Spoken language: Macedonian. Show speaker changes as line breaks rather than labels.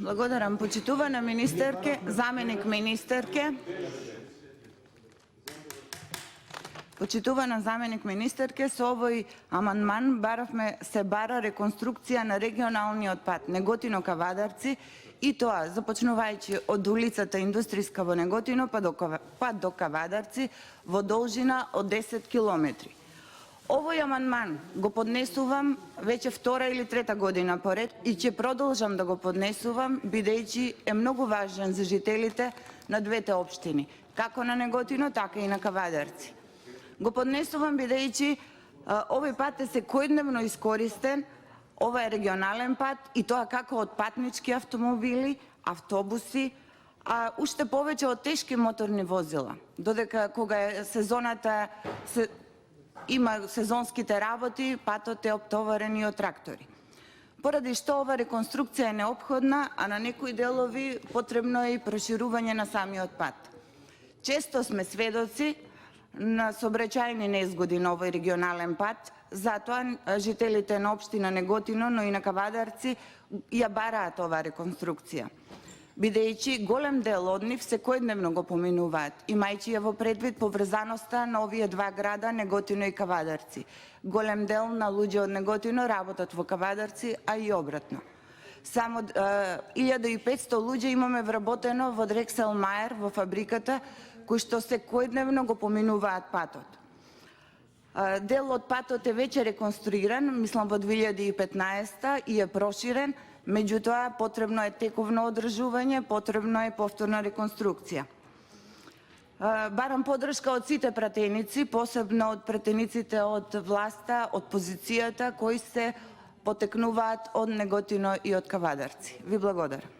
Благодарам. Почитувана министерке, заменик министерке. Почитувана заменик министерке, со овој амандман се бара реконструкција на регионалниот пат Неготино-Кавадарци, и тоа започнувајќи од улицата Индустријска во Неготино па до Кавадарци во должина од 10 километри. Овој амандман го поднесувам веќе втора или трета година поред и ќе продолжам да го поднесувам бидејќи е многу важен за жителите на двете општини, како на Неготино, така и на Кавадарци. Го поднесувам бидејќи овој пат е секојдневно искористен, ова е регионален пат и тоа како од патнички автомобили, автобуси, а уште повеќе од тешки моторни возила, додека кога е сезоната има сезонските работи, патот е оптоварен и од трактори. Поради што ова реконструкција е неопходна, а на некои делови потребно е и проширување на самиот пат. Често сме сведоци на сообраќајни незгоди на овој регионален пат, затоа жителите на општина Неготино, но и на Кавадарци ја бараат оваа реконструкција, бидејќи голем дел од нив секојдневно го поминуваат, имајќи ја во предвид поврзаноста на овие два града, Неготино и Кавадарци. Голем дел на луѓе од Неготино работат во Кавадарци, а и обратно. Само 1500 луѓе имаме вработено во Дрексел Мајер, во фабриката, кои што секојдневно го поминуваат патот. Дел од патот е веќе реконструиран, мислам во 2015 и е проширен, меѓутоа потребно е тековно одржување, потребно е повторна реконструкција. Барам поддршка од сите пратеници, посебно од пратениците од власта, од позицијата, кои се потекнуваат од Неготино и од Кавадарци. Ви благодарам.